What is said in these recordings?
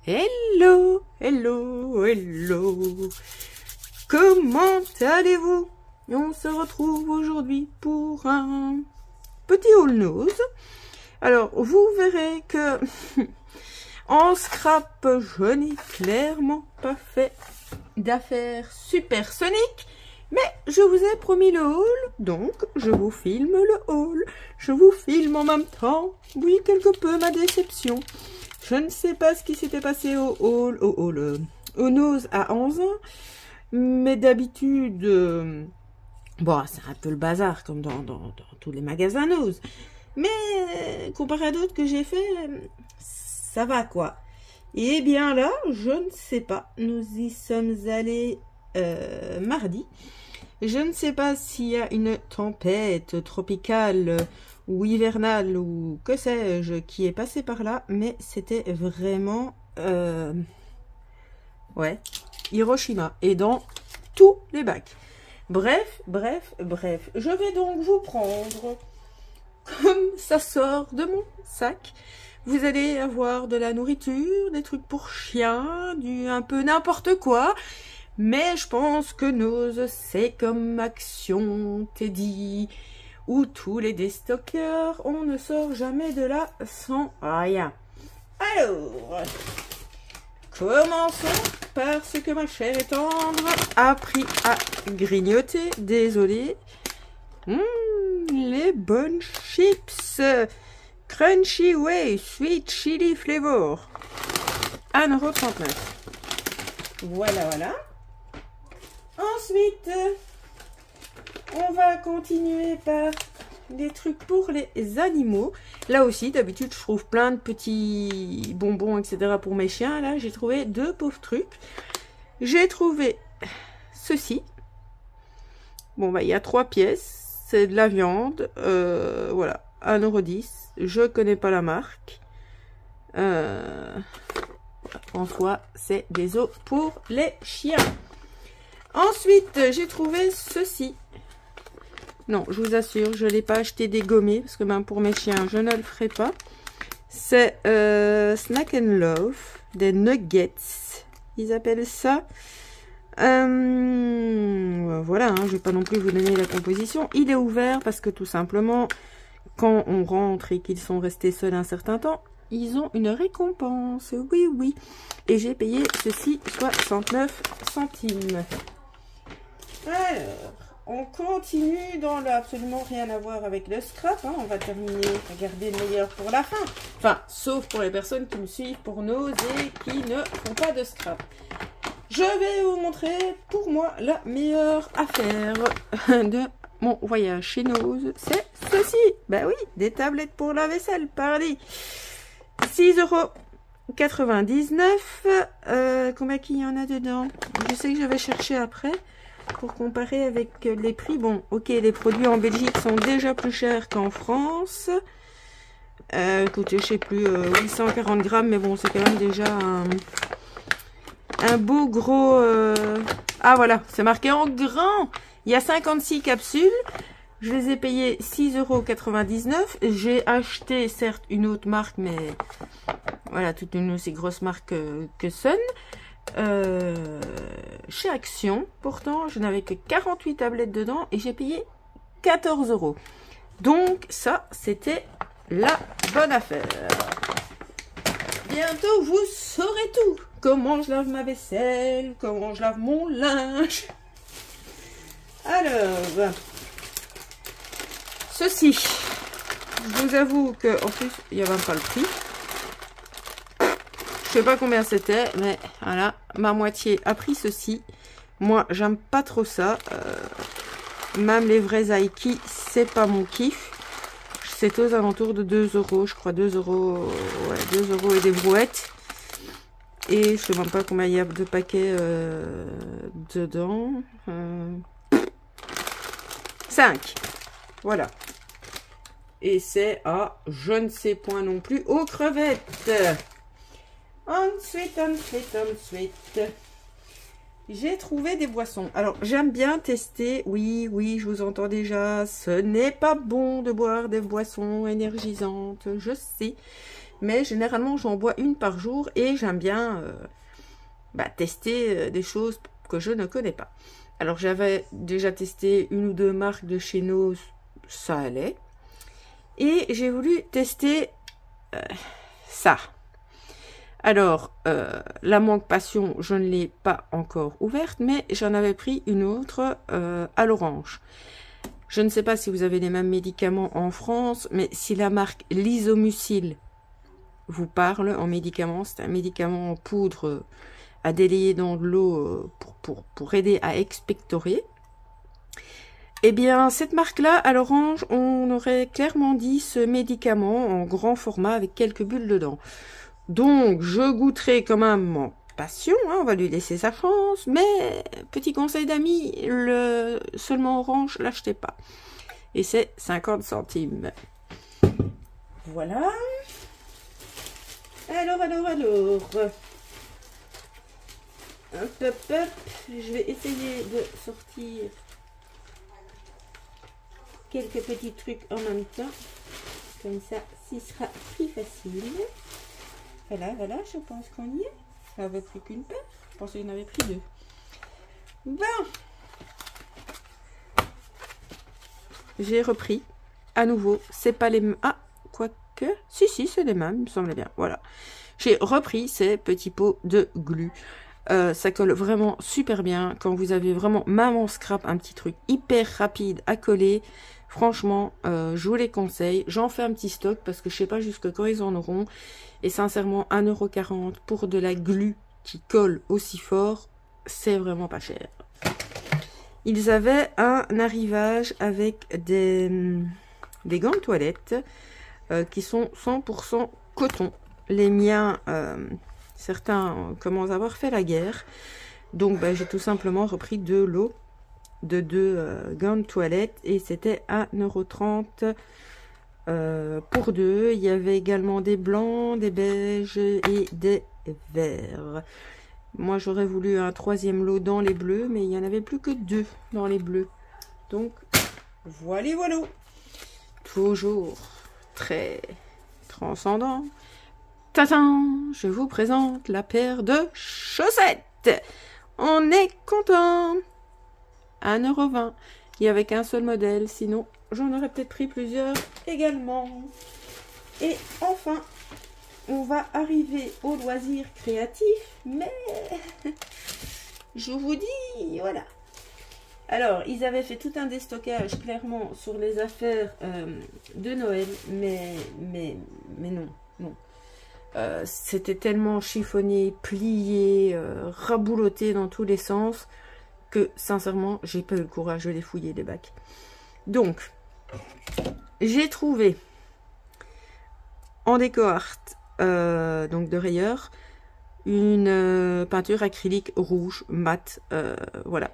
Hello, hello, hello. Comment allez-vous? On se retrouve aujourd'hui pour un petit haul nose. Alors, vous verrez que en scrap, je n'ai clairement pas fait d'affaires supersoniques. Mais je vous ai promis le haul, donc je vous filme le haul. Je vous filme en même temps, oui, quelque peu ma déception. Je ne sais pas ce qui s'était passé au nose à 11 ans, mais d'habitude, bon, c'est un peu le bazar comme dans tous les magasins nose. Mais comparé à d'autres que j'ai fait, ça va quoi. Et bien là, je ne sais pas, nous y sommes allés mardi. Je ne sais pas s'il y a une tempête tropicale ou hivernale ou que sais-je qui est passée par là, mais c'était vraiment ouais, Hiroshima et dans tous les bacs. Bref, je vais donc vous prendre comme ça sort de mon sac. Vous allez avoir de la nourriture, des trucs pour chiens, un peu n'importe quoi. Mais je pense que Nose, c'est comme Action, Teddy ou tous les déstockeurs, on ne sort jamais de là sans rien. Alors, commençons par ce que ma chère et tendre a appris à grignoter. Désolée. Les bonnes chips. Crunchy Way Sweet Chili Flavor. 1,39 €. Voilà, voilà. Ensuite, on va continuer par des trucs pour les animaux. Là aussi, d'habitude, je trouve plein de petits bonbons, etc. pour mes chiens. Là, j'ai trouvé deux pauvres trucs. J'ai trouvé ceci. Bon, bah, il y a 3 pièces. C'est de la viande. Voilà, 1,10 €. Je connais pas la marque. En soi, c'est des os pour les chiens. Ensuite, j'ai trouvé ceci. Non, je vous assure, je ne l'ai pas acheté dégommé, parce que même pour mes chiens, je ne le ferai pas. C'est Snack and Love, des nuggets, ils appellent ça. Voilà, hein, je ne vais pas non plus vous donner la composition. Il est ouvert parce que tout simplement, quand on rentre et qu'ils sont restés seuls un certain temps, ils ont une récompense, oui, oui. Et j'ai payé ceci 69 centimes. Alors, on continue dans le absolument rien à voir avec le scrap. Hein. On va terminer à garder le meilleur pour la fin. Enfin, sauf pour les personnes qui me suivent pour Nose et qui ne font pas de scrap. Je vais vous montrer pour moi la meilleure affaire de mon voyage chez Nose. C'est ceci. Ben oui, des tablettes pour la vaisselle, pardi. 6,99 €. Combien qu'il y en a dedans? Je sais que je vais chercher après pour comparer avec les prix. Bon, ok, les produits en Belgique sont déjà plus chers qu'en France. Écoutez, je sais plus, 840 grammes, mais bon, c'est quand même déjà un beau gros... Ah voilà, c'est marqué en grand. Il y a 56 capsules. Je les ai payées 6,99 €. J'ai acheté, certes, une autre marque, mais voilà, toute une aussi grosse marque que Sun. Chez Action, pourtant, je n'avais que 48 tablettes dedans et j'ai payé 14 €. Donc, ça, c'était la bonne affaire. Bientôt, vous saurez tout. Comment je lave ma vaisselle, comment je lave mon linge. Alors... Ceci, je vous avoue que en plus il n'y a même pas le prix. Je sais pas combien c'était, mais voilà, ma moitié a pris ceci. Moi, j'aime pas trop ça. Même les vrais Aiki, c'est pas mon kiff. C'est aux alentours de 2 €, je crois 2 €, ouais, 2 € et des brouettes. Et je sais même pas combien il y a de paquets dedans. 5. Voilà. Et c'est à je ne sais point non plus aux crevettes. Ensuite, j'ai trouvé des boissons. Alors, j'aime bien tester. Oui, oui, je vous entends déjà. Ce n'est pas bon de boire des boissons énergisantes, je sais. Mais généralement, j'en bois une par jour et j'aime bien tester des choses que je ne connais pas. Alors, j'avais déjà testé une ou deux marques de chez Nose, ça allait. Et j'ai voulu tester ça. Alors, la Mangue Passion, je ne l'ai pas encore ouverte, mais j'en avais pris une autre à l'orange. Je ne sais pas si vous avez les mêmes médicaments en France, mais si la marque Lysomucil vous parle en médicament, c'est un médicament en poudre à délayer dans de l'eau pour aider à expectorer. Eh bien, cette marque-là, à l'orange, on aurait clairement dit ce médicament en grand format avec quelques bulles dedans. Donc, je goûterai quand même mon Passion, hein, on va lui laisser sa chance, mais petit conseil d'amis, le seulement orange, l'achetez pas. Et c'est 50 centimes. Voilà. Alors. Hop. Je vais essayer de sortir quelques petits trucs en même temps. Comme ça, ce sera plus facile. Voilà, je pense qu'on y est. Il n'avait plus qu'une paire. Je pensais qu'il en avait pris deux. Bon. J'ai repris. À nouveau, c'est pas les mêmes. Ah, quoique. Si, c'est les mêmes, il me semblait bien. Voilà. J'ai repris ces petits pots de glu. Ça colle vraiment super bien. Quand vous avez vraiment maman scrap, un petit truc hyper rapide à coller. Franchement, je vous les conseille. J'en fais un petit stock parce que je sais pas jusque quand ils en auront. Et sincèrement, 1,40 € pour de la glu qui colle aussi fort, c'est vraiment pas cher. Ils avaient un arrivage avec des gants de toilette qui sont 100% coton. Les miens, certains commencent à avoir fait la guerre. Donc, j'ai tout simplement repris de l'eau de deux gants de toilette et c'était 1,30 € pour deux. Il y avait également des blancs, des beiges et des verts. Moi j'aurais voulu un troisième lot dans les bleus, mais il n'y en avait plus que deux dans les bleus. Donc voilà. Toujours très transcendant. Tadam, je vous présente la paire de chaussettes. On est content. 1,20 €. Il n'y avait qu'un seul modèle, sinon j'en aurais peut-être pris plusieurs également. Et enfin, on va arriver aux loisirs créatifs, mais je vous dis, voilà. Alors, ils avaient fait tout un déstockage, clairement, sur les affaires de Noël, mais non. C'était tellement chiffonné, plié, rabouloté dans tous les sens, que, sincèrement, j'ai pas eu le courage de les fouiller, les bacs. Donc, j'ai trouvé en déco art, donc de rayures, une peinture acrylique rouge mat. Voilà.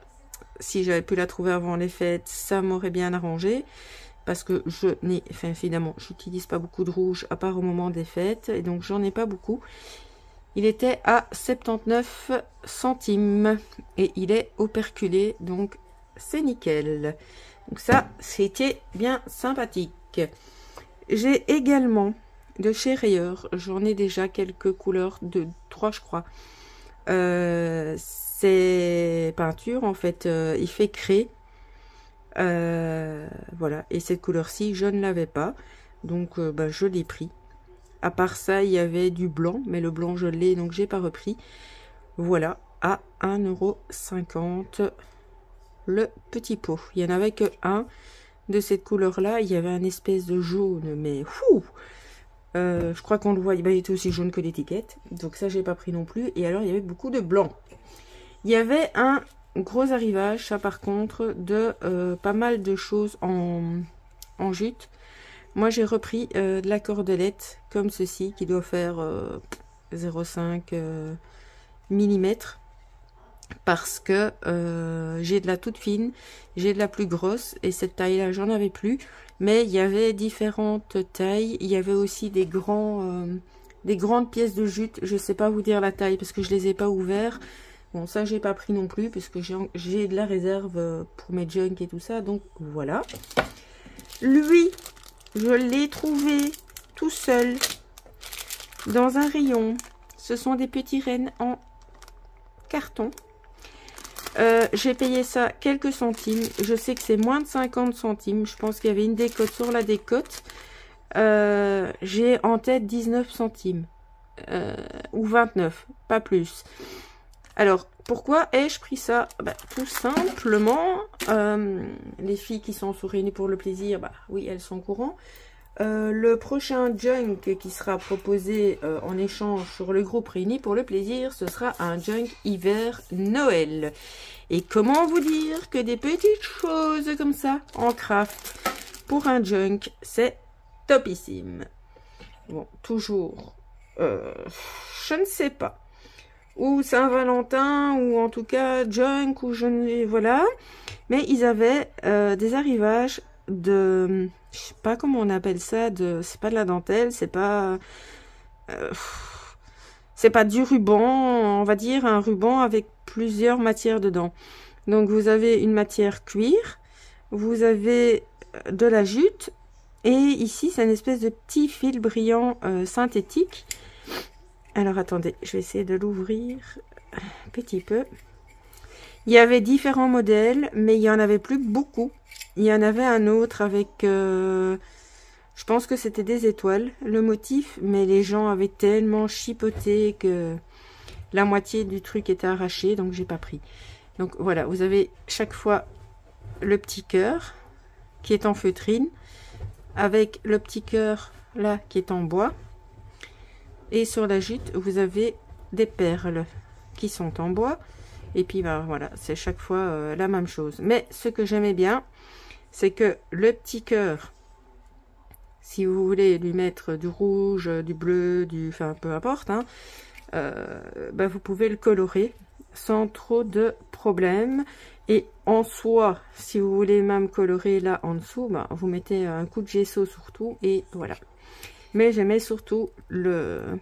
Si j'avais pu la trouver avant les fêtes, ça m'aurait bien arrangé. Parce que je n'ai, enfin évidemment, j'utilise pas beaucoup de rouge à part au moment des fêtes. Et donc j'en ai pas beaucoup. Il était à 79 centimes. Et il est operculé, donc c'est nickel. Donc ça, c'était bien sympathique. J'ai également de chez Rayures, j'en ai déjà quelques couleurs, de 3 je crois. Ces peintures, en fait, il fait craie. Voilà, et cette couleur-ci, je ne l'avais pas. Donc, je l'ai pris. À part ça, il y avait du blanc, mais le blanc, je l'ai, donc j'ai pas repris. Voilà, à 1,50 € le petit pot. Il n'y en avait que un de cette couleur-là. Il y avait un espèce de jaune, mais fou. Je crois qu'on le voit, il était aussi jaune que l'étiquette. Donc ça, j'ai pas pris non plus. Et alors, il y avait beaucoup de blanc. Il y avait un gros arrivage, ça par contre, de pas mal de choses en jute. Moi, j'ai repris de la cordelette comme ceci, qui doit faire 0,5 mm. Parce que j'ai de la toute fine, j'ai de la plus grosse, et cette taille-là, j'en avais plus. Mais il y avait différentes tailles. Il y avait aussi des grandes pièces de jute. Je sais pas vous dire la taille parce que je les ai pas ouverts. Bon, ça, j'ai pas pris non plus parce que j'ai de la réserve pour mes junk et tout ça. Donc, voilà. Lui, je l'ai trouvé tout seul Dans un rayon, ce sont des petits rennes en carton. J'ai payé ça quelques centimes. Je sais que c'est moins de 50 centimes. Je pense qu'il y avait une décote sur la décote. J'ai en tête 19 centimes. Ou 29, pas plus. Alors, pourquoi ai-je pris ça? Tout simplement, les filles qui sont sur Réunies pour le plaisir, oui, elles sont au courant. Le prochain junk qui sera proposé en échange sur le groupe Réunis pour le plaisir, ce sera un junk hiver Noël. Et comment vous dire que des petites choses comme ça en craft pour un junk, c'est topissime. Bon, toujours, je ne sais pas. Ou Saint-Valentin, ou en tout cas junk, ou je ne sais, voilà. Mais ils avaient des arrivages de, je sais pas comment on appelle ça, c'est pas de la dentelle, c'est pas du ruban, on va dire un ruban avec plusieurs matières dedans. Donc vous avez une matière cuir, vous avez de la jute, et ici c'est une espèce de petit fil brillant synthétique. Alors attendez, je vais essayer de l'ouvrir un petit peu. Il y avait différents modèles, mais il y en avait plus beaucoup. Il y en avait un autre avec, je pense que c'était des étoiles, le motif, mais les gens avaient tellement chipoté que la moitié du truc était arraché, donc j'ai pas pris. Donc voilà, vous avez chaque fois le petit cœur qui est en feutrine, avec le petit cœur là qui est en bois. Et sur la jute, vous avez des perles qui sont en bois. Et puis voilà, c'est chaque fois la même chose. Mais ce que j'aimais bien, c'est que le petit cœur, si vous voulez lui mettre du rouge, du bleu, enfin peu importe, hein, vous pouvez le colorer sans trop de problèmes. Et en soi, si vous voulez même colorer là en dessous, vous mettez un coup de gesso surtout et voilà. Mais j'aimais surtout le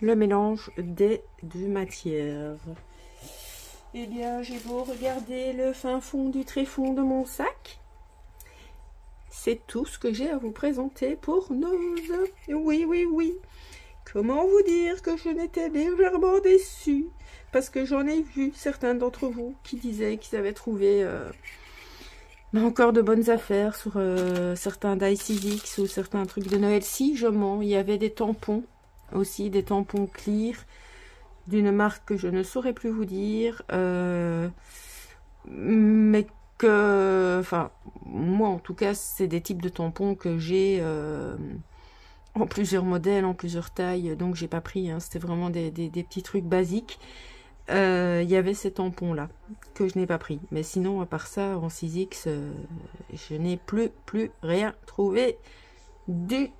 mélange des deux matières. Eh bien, j'ai beau regarder le fin fond du tréfonds de mon sac. C'est tout ce que j'ai à vous présenter pour Nose. Oui, oui, oui. Comment vous dire que je n'étais légèrement déçue? Parce que j'en ai vu certains d'entre vous qui disaient qu'ils avaient trouvé encore de bonnes affaires sur certains d'I6X ou certains trucs de Noël. Si, je mens, il y avait des tampons aussi, des tampons clear d'une marque que je ne saurais plus vous dire, mais que, enfin, moi en tout cas, c'est des types de tampons que j'ai en plusieurs modèles, en plusieurs tailles, donc j'ai pas pris, hein, c'était vraiment des petits trucs basiques. Il y avait ces tampons là que je n'ai pas pris, mais sinon à part ça en 6X je n'ai plus rien trouvé du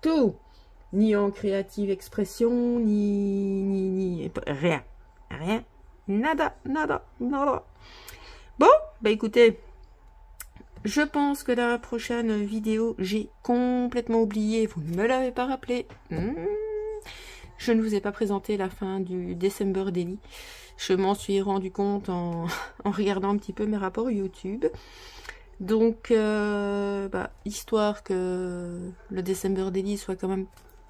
tout, ni en créative expression, ni rien, nada. Bon, écoutez, je pense que dans la prochaine vidéo, j'ai complètement oublié, vous ne me l'avez pas rappelé. Je ne vous ai pas présenté la fin du December Daily. Je m'en suis rendu compte en regardant un petit peu mes rapports YouTube. Donc, histoire que le December Daily soit quand même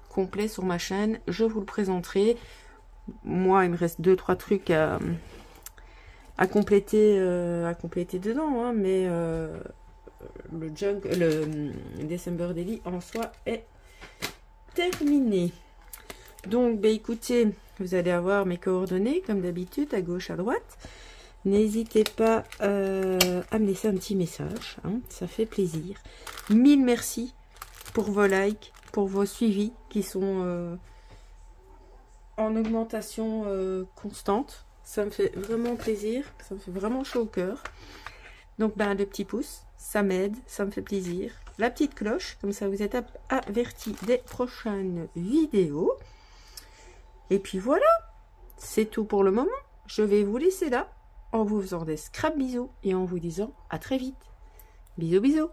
complet sur ma chaîne, je vous le présenterai. Moi, il me reste 2-3 trucs à compléter dedans, hein, mais le December Daily en soi est terminé. Donc, écoutez, vous allez avoir mes coordonnées, comme d'habitude, à gauche, à droite. N'hésitez pas à me laisser un petit message, hein, ça fait plaisir. 1000 merci pour vos likes, pour vos suivis, qui sont en augmentation constante. Ça me fait vraiment plaisir, ça me fait vraiment chaud au cœur. Donc, le petit pouce, ça m'aide, ça me fait plaisir. La petite cloche, comme ça vous êtes avertis des prochaines vidéos. Et puis voilà, c'est tout pour le moment. Je vais vous laisser là en vous faisant des scrap bisous et en vous disant à très vite. Bisous, bisous.